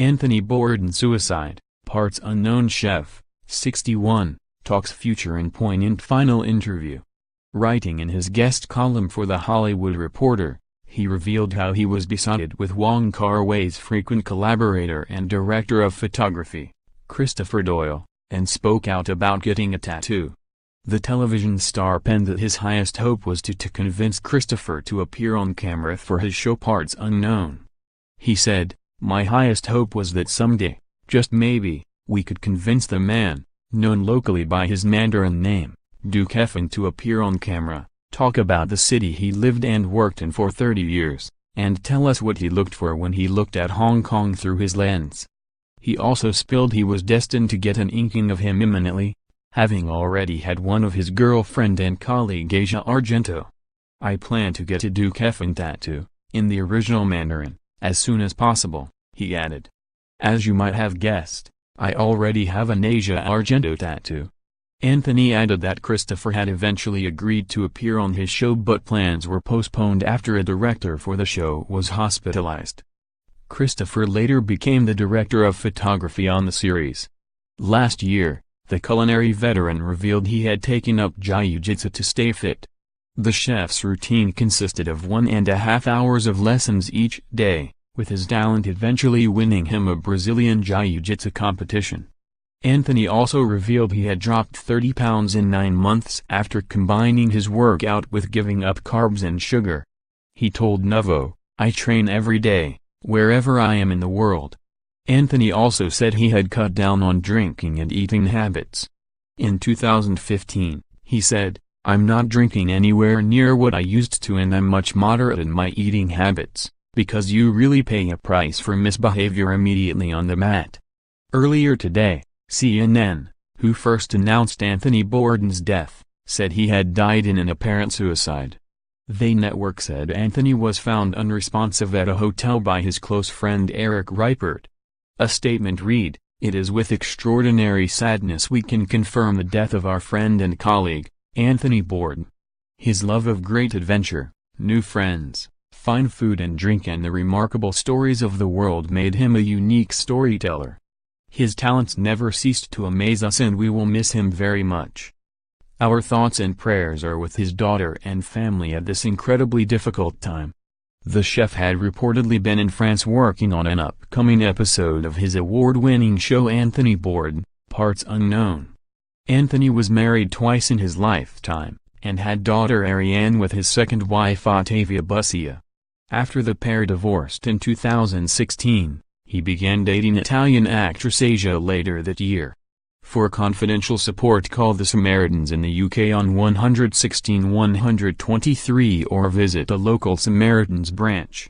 Anthony Bourdain suicide, parts unknown. Chef, 61, talks future in poignant final interview. Writing in his guest column for The Hollywood Reporter, he revealed how he was besotted with Wong Kar Wai's frequent collaborator and director of photography, Christopher Doyle, and spoke out about getting a tattoo. The television star penned that his highest hope was to convince Christopher to appear on camera for his show Parts Unknown. He said, "My highest hope was that someday, just maybe, we could convince the man, known locally by his Mandarin name, Duke Effin, to appear on camera, talk about the city he lived and worked in for 30 years, and tell us what he looked for when he looked at Hong Kong through his lens." He also spilled he was destined to get an inking of him imminently, having already had one of his girlfriend and colleague Asia Argento. "I plan to get a Duke Effin tattoo, in the original Mandarin, as soon as possible," he added. "As you might have guessed, I already have an Asia Argento tattoo." Anthony added that Christopher had eventually agreed to appear on his show, but plans were postponed after a director for the show was hospitalized. Christopher later became the director of photography on the series. Last year, the culinary veteran revealed he had taken up jiu-jitsu to stay fit. The chef's routine consisted of 1.5 hours of lessons each day, with his talent eventually winning him a Brazilian jiu-jitsu competition. Anthony also revealed he had dropped 30 pounds in 9 months after combining his workout with giving up carbs and sugar. He told Novo, "I train every day, wherever I am in the world." Anthony also said he had cut down on drinking and eating habits. In 2015, he said, "I'm not drinking anywhere near what I used to, and I'm much moderate in my eating habits, because you really pay a price for misbehavior immediately on the mat." Earlier today, CNN, who first announced Anthony Bourdain's death, said he had died in an apparent suicide. The network said Anthony was found unresponsive at a hotel by his close friend Eric Reipert. A statement read, "It is with extraordinary sadness we can confirm the death of our friend and colleague, Anthony Bourdain. His love of great adventure, new friends, fine food and drink, and the remarkable stories of the world made him a unique storyteller. His talents never ceased to amaze us, and we will miss him very much. Our thoughts and prayers are with his daughter and family at this incredibly difficult time." The chef had reportedly been in France working on an upcoming episode of his award-winning show Anthony Bourdain, Parts Unknown. Anthony was married twice in his lifetime, and had daughter Ariane with his second wife Ottavia Bussia. After the pair divorced in 2016, he began dating Italian actress Asia later that year. For confidential support, call the Samaritans in the UK on 116 123 or visit a local Samaritans branch.